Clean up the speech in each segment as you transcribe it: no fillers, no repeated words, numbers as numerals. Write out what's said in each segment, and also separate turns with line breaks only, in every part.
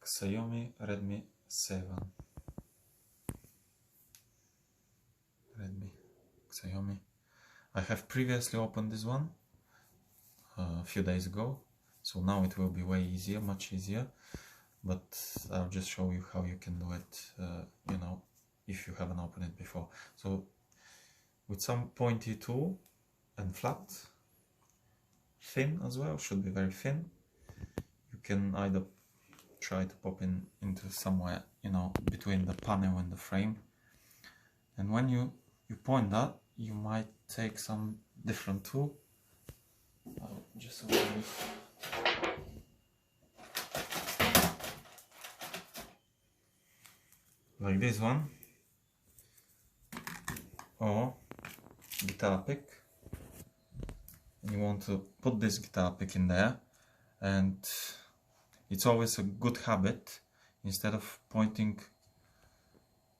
Xaiom Redmi 7. Redmi Xaiom. I have previously opened this one a few days ago, so now it will be way easier, much easier, but I'll just show you how you can do it, you know, if you haven't opened it before. So with some pointy tool and flat, thin as well, should be very thin, you can either try to pop into somewhere, you know, between the panel and the frame, and when you point that, you might take some different tool. I'll just open it. Like this one, or guitar pick, and you want to put this guitar pick in there, and it's always a good habit, instead of pointing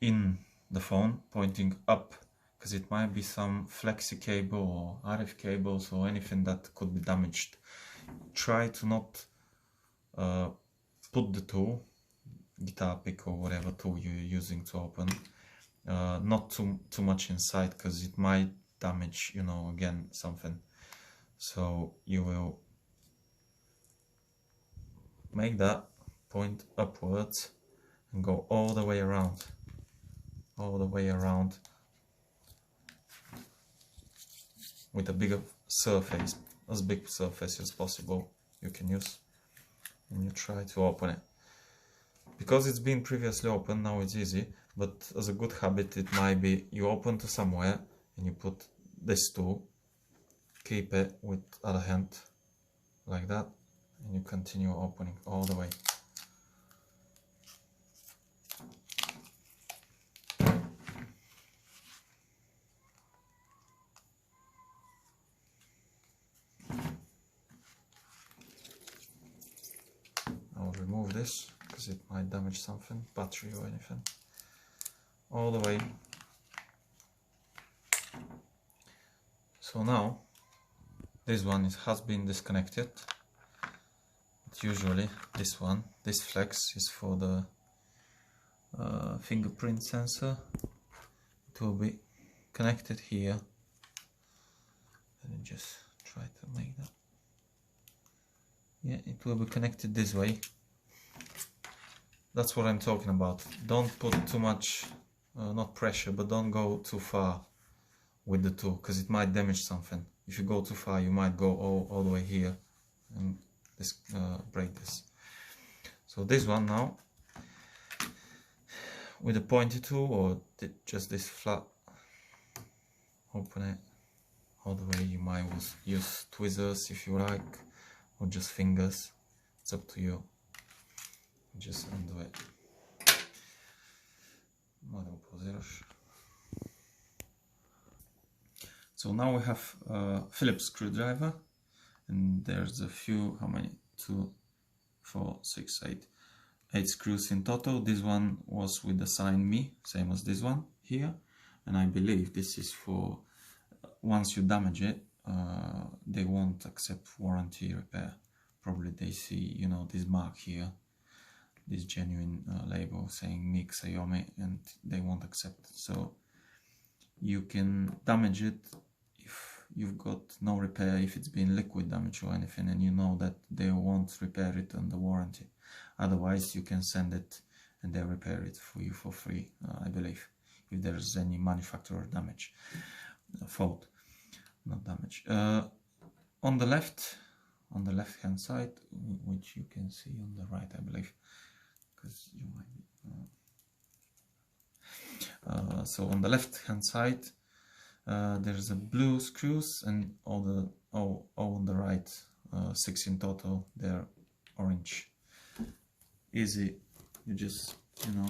in the phone, pointing up, because it might be some flexi cable or RF cables or anything that could be damaged. Try to not put the tool, guitar pick or whatever tool you're using to open, not too much inside, because it might damage, you know, again, something. So you will make that point upwards and go all the way around, with a bigger surface, as big surface as possible you can use, and you try to open it. Because it's been previously opened, now it's easy, but as a good habit it might be you open to somewhere and you put this tool, keep it with other hand like that, and you continue opening all the way. I'll remove this because it might damage something, battery or anything. All the way. So now this one has been disconnected. But usually this flex is for the fingerprint sensor. It will be connected here. Let me just try to make that. Yeah, it will be connected this way. That's what I'm talking about. Don't put too much, not pressure, but don't go too far with the tool, because it might damage something. If you go too far, you might go all the way here and break this. So this one now, with a pointy tool or just this flat, open it all the way. You might use tweezers if you like, or just fingers, it's up to you. Just undo it. So now we have a Phillips screwdriver, and there's a few, how many? 2, 4, 6, 8 screws in total. This one was with the sign me, same as this one here, and I believe this is for once you damage it, they won't accept warranty repair. Probably they see, you know, this mark here, this genuine label saying me xaiom, and they won't accept it. So you can damage it if you've got no repair, if it's been liquid damage or anything, and you know that they won't repair it under warranty. Otherwise you can send it and they'll repair it for you for free, I believe, if there's any manufacturer damage, fault, not damage. On the left hand side, which you can see on the right, I believe, because you might be, so on the left hand side there's a blue screws, and all on the right, 6 in total, they're orange. Easy, you just, you know,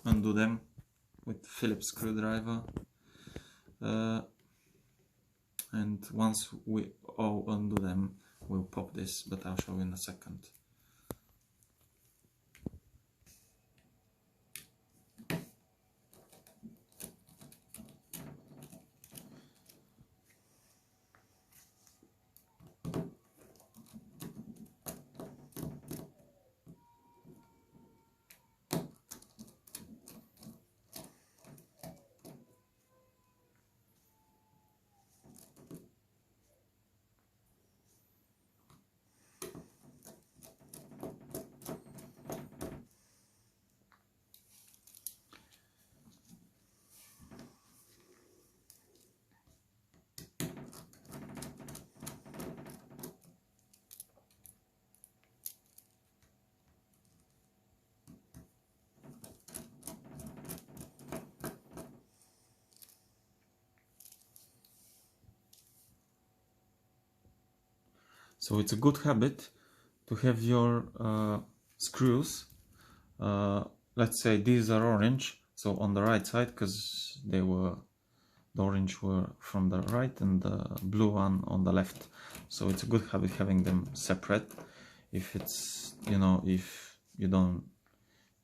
undo them with Phillips screwdriver, and once we all undo them, we'll pop this, but I'll show you in a second. So it's a good habit to have your screws, let's say these are orange, so on the right side, because the orange were from the right and the blue one on the left. So it's a good habit having them separate. If it's, you know, if you don't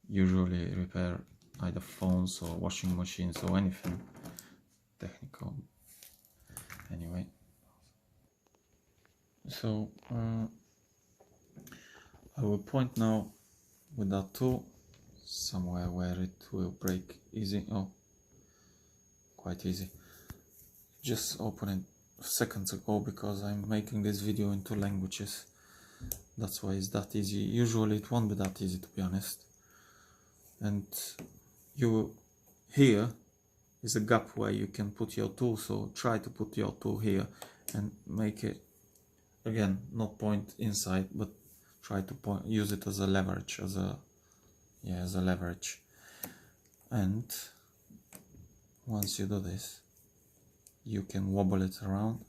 usually repair either phones or washing machines or anything technical. Anyway, so I will point now with that tool somewhere where it will break easy. Oh, quite easy. Just opened it seconds ago because I'm making this video in 2 languages. That's why it's that easy. Usually it won't be that easy, to be honest. And here is a gap where you can put your tool, so try to put your tool here and make it, again, not point inside, but try to use it as a leverage, as a leverage. And once you do this, you can wobble it around.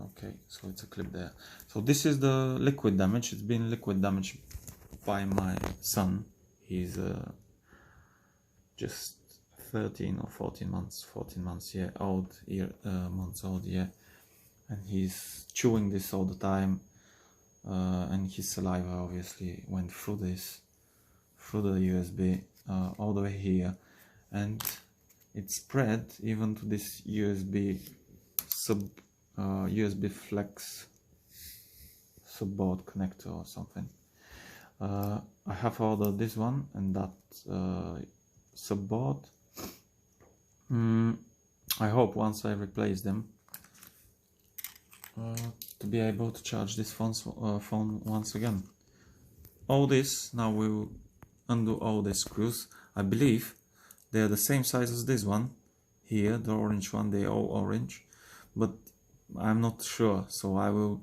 Okay, so it's a clip there. So this is the liquid damage. It's been liquid damage by my son. He's just 13 or 14 months, yeah, months old, yeah. And he's chewing this all the time, and his saliva obviously went through this, through the USB, all the way here, and it spread even to this USB flex subboard connector or something. I have ordered this one and that subboard. I hope once I replace them to be able to charge this phone once again. All this, now we will undo all the screws. I believe they are the same size as this one here, the orange one. They are all orange, but I'm not sure, so I'll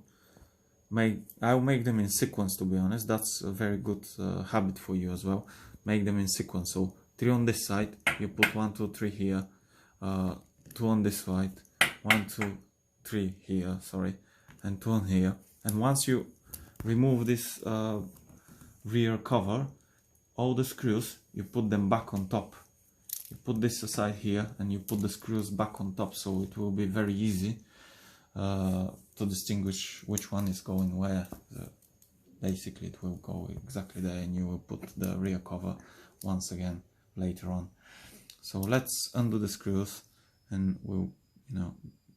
make them in sequence, to be honest. That's a very good habit for you as well. Make them in sequence. So 3 on this side, you put 1, 2, 3 here, 2 on this side, 1, 2, 3 here, sorry, and 2 on here. And once you remove this rear cover, all the screws, you put them back on top. You put this aside here and you put the screws back on top, so it will be very easy to distinguish which one is going where. Basically it will go exactly there, and you will put the rear cover once again later on. So let's undo the screws and we'll,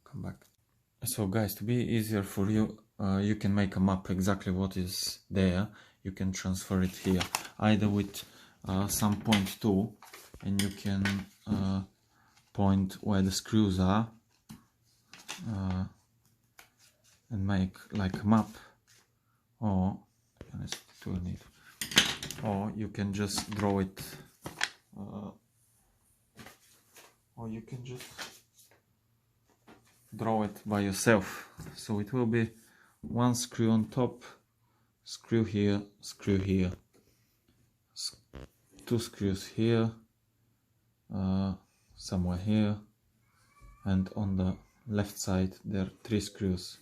come back. So guys, to be easier for you, you can make a map exactly what is there. You can transfer it here either with some point tool, and you can point where the screws are and make like a map, or you can just draw it, or you can just draw it by yourself. So it will be 1 screw on top, screw here, 2 screws here, somewhere here, and on the left side there are 3 screws.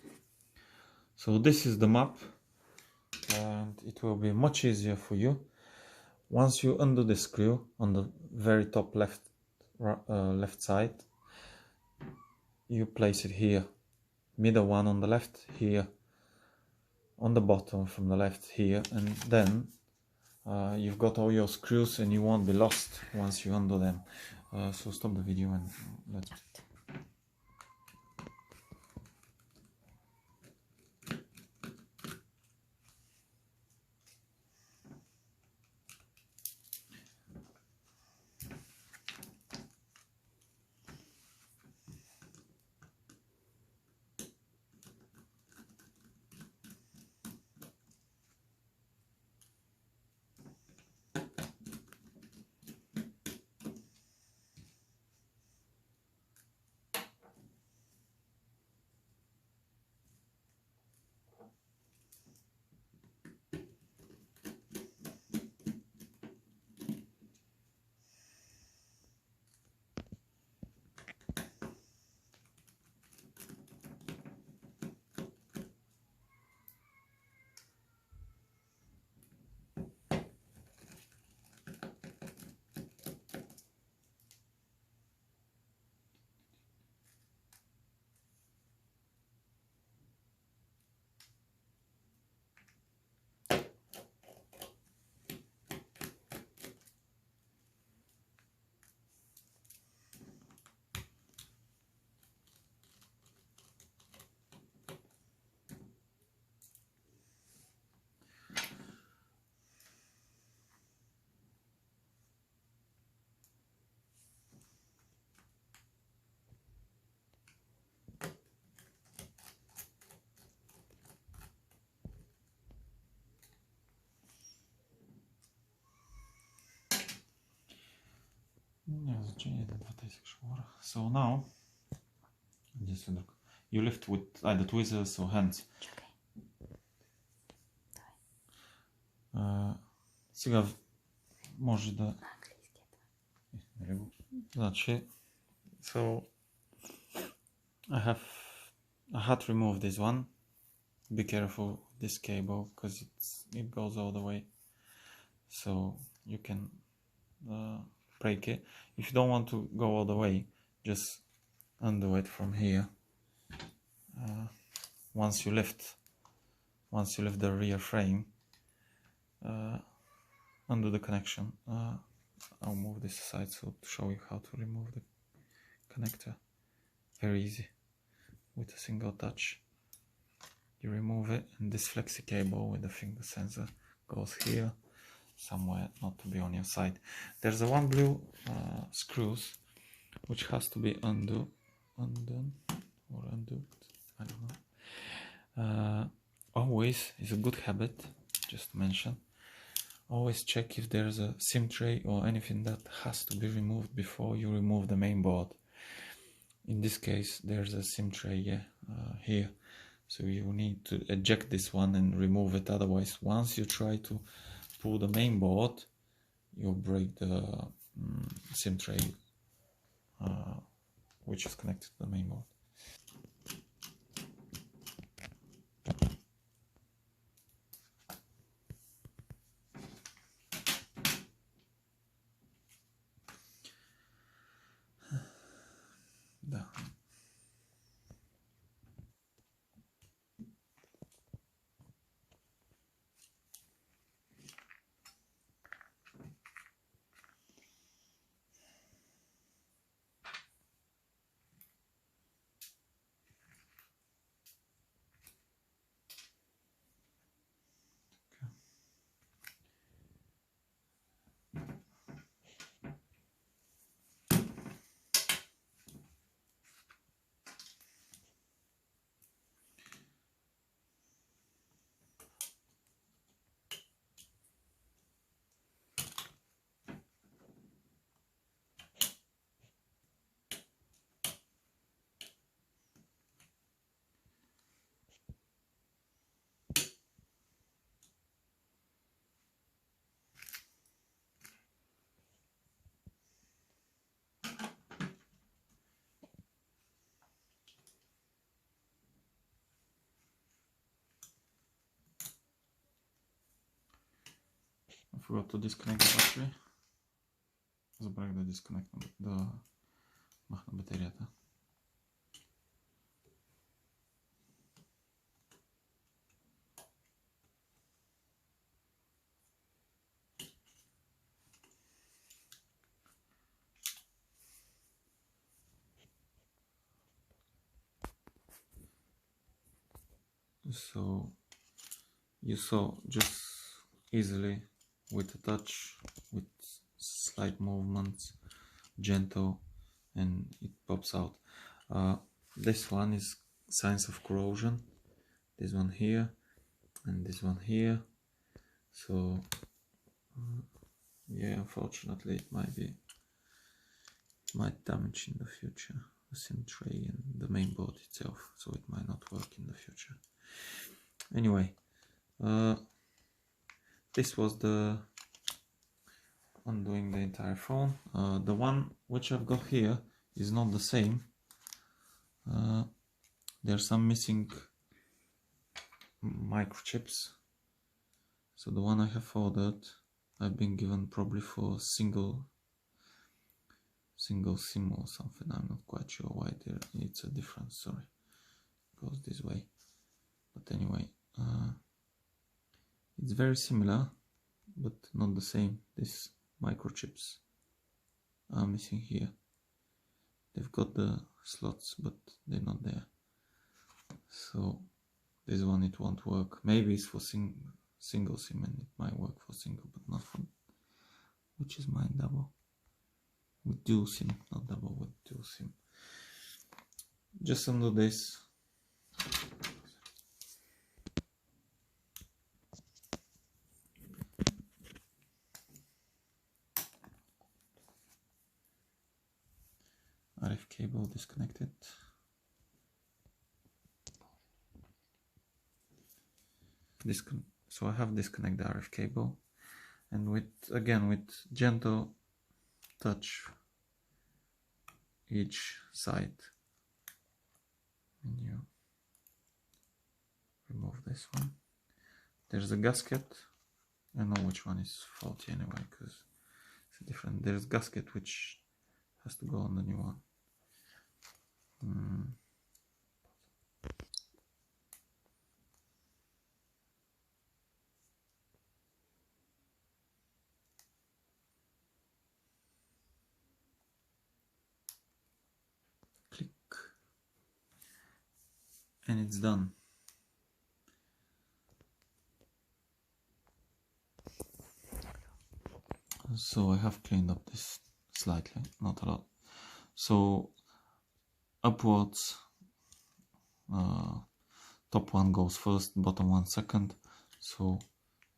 So this is the map, and it will be much easier for you. Once you undo the screw on the very top left side, you place it here, middle one on the left here, on the bottom from the left here, and then you've got all your screws and you won't be lost once you undo them. So stop the video and let's... So now, you lift with either tweezers or hands. Сега може да... Значи, so I had to remove this one. Be careful with this cable because it goes all the way, so you can break it. If you don't want to go all the way, just undo it from here. Once you lift the rear frame, undo the connection. I'll move this aside so to show you how to remove the connector. Very easy with a single touch. You remove it, and this flexi cable with the finger sensor goes here somewhere, not to be on your side. There's a one blue screws which has to be undone, I don't know. Always is a good habit, just to mention, always check if there's a SIM tray or anything that has to be removed before you remove the main board. In this case there's a SIM tray here, so you need to eject this one and remove it. Otherwise, once you try to pull the main board, you'll break the SIM tray which is connected to the main board. Да. I forgot to disconnect the battery. Забравих да дисконектна, да махна батерията. So you saw just easily with a touch, with slight movements, gentle, and it pops out. This one is signs of corrosion, this one here and this one here, so yeah, unfortunately it might damage in the future the SIM tray and the main board itself, so it might not work in the future. Anyway, this was the undoing the entire phone. The one which I've got here is not the same. There's some missing microchips. So the one I have ordered, I've been given probably for single SIM or something. I'm not quite sure why it's a difference. Sorry, it goes this way. But anyway, it's very similar, but not the same. These microchips are missing here. They've got the slots, but they're not there. So this one, it won't work. Maybe it's for single SIM, and it might work for single, but not for, which is mine, double. With dual SIM, not double, with dual SIM. Just undo this. cable disconnected. So I have disconnected the RF cable, and with gentle touch each side, and you remove this one. There's a gasket. I know which one is faulty anyway, because it's different. There's a gasket which has to go on the new one. Click, and it's done. So I have cleaned up this slightly, not a lot. So upwards, top one goes first, bottom one second. So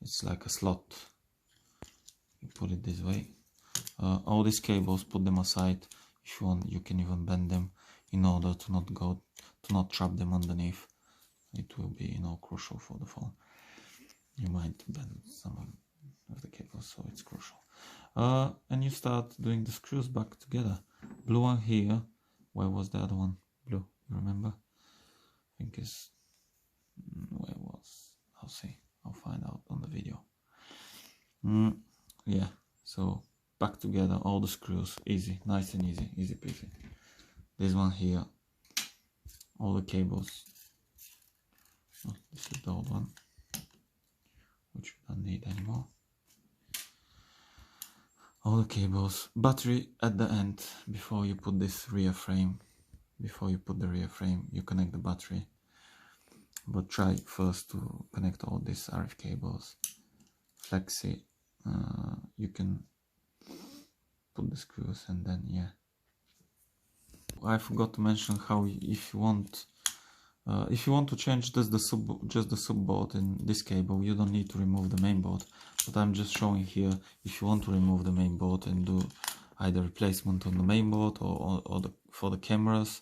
it's like a slot. You put it this way. All these cables, put them aside. If you want, you can even bend them in order to not trap them underneath. It will be, crucial for the phone. You might bend some of the cables, so it's crucial. And you start doing the screws back together. Blue one here. Where was the other one? Blue, you remember? I think it's where it was. I'll see. I'll find out on the video. Yeah. So back together all the screws. Easy, nice and easy, easy peasy. This one here. All the cables. Oh, this is the old one, which we don't need anymore. All the cables, battery at the end. Before you put this rear frame, you connect the battery. But try first to connect all these RF cables. Flexi, you can put the screws, and then yeah. I forgot to mention how if you want to change just the sub board in this cable, you don't need to remove the main board. But I'm just showing here, if you want to remove the main board and do either replacement on the main board or for the cameras.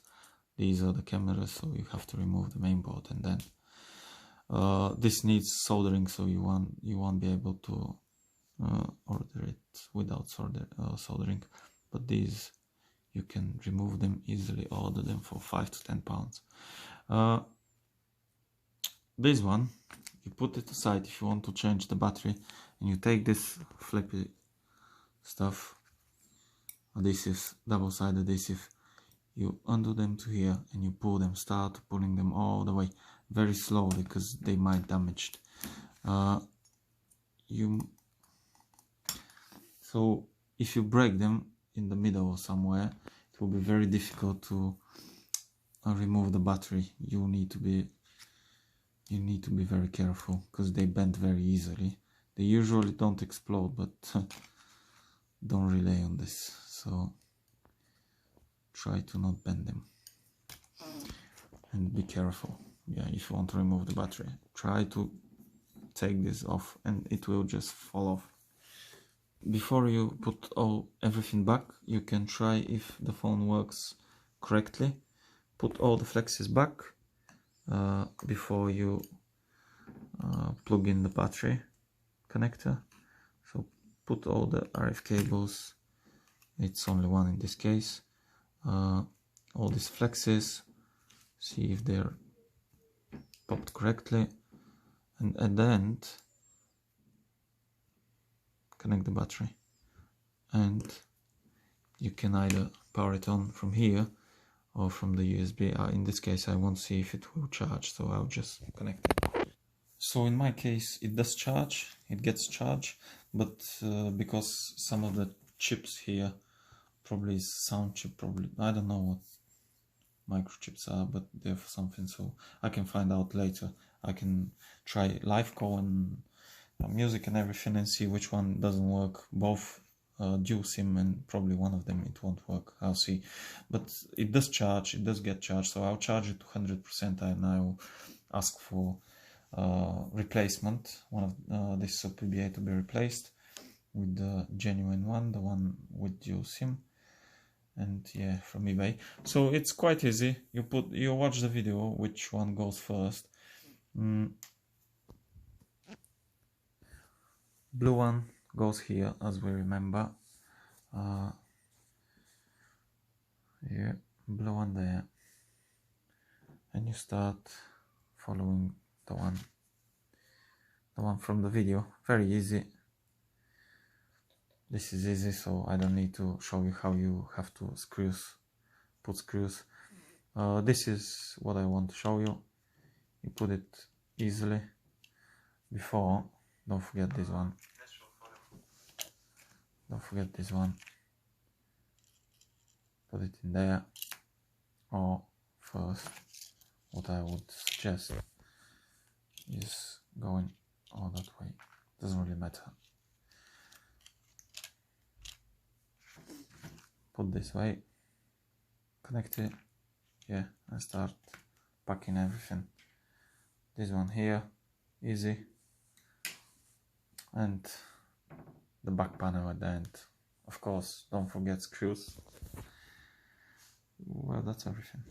These are the cameras, so you have to remove the main board, and then this needs soldering, so you won't be able to order it without soldering. But these, you can remove them easily, order them for 5 to 10 pounds. This one, you put it aside if you want to change the battery, and you take this flippy stuff, adhesive, double-sided adhesive, you undo them to here, and you pull them, start pulling them all the way, very slowly, because they might damage. So if you break them in the middle or somewhere, it will be very difficult to remove the battery. You need to be very careful, because they bend very easily. They usually don't explode, but don't rely on this, so try to not bend them and be careful. Yeah, if you want to remove the battery, try to take this off and it will just fall off. Before you put everything back, you can try if the phone works correctly. Put all the flexes back before you plug in the battery connector. So put all the RF cables, it's only one in this case, all these flexes, see if they're popped correctly, and at the end connect the battery, and you can either power it on from here or from the USB. In this case I won't see if it will charge, so I'll just connect it. So in my case it does charge, it gets charged, but because some of the chips here, probably is sound chip, probably, I don't know what microchips are, but they're for something, so I can find out later. I can try live call and music and everything and see which one doesn't work. Both dual SIM, and probably one of them it won't work, I'll see. But it does charge, it does get charged, so I'll charge it to 100% and I'll ask for replacement, one of this sub PBA to be replaced with the genuine one, the one with dual SIM, and yeah, from eBay. So it's quite easy. You watch the video which one goes first. Blue one goes here, as we remember. Yeah, blue one there, and you start following the one from the video. Very easy. This is easy, so I don't need to show you how you have to put screws. This is what I want to show you. You put it easily. Before, don't forget this one. Don't forget this one. Put it in there. Or first, what I would suggest is going all that way. Doesn't really matter. Put this way. Connect it. Yeah, and start packing everything. This one here, easy. And the back panel at the end. Of course, don't forget screws. Well, that's everything.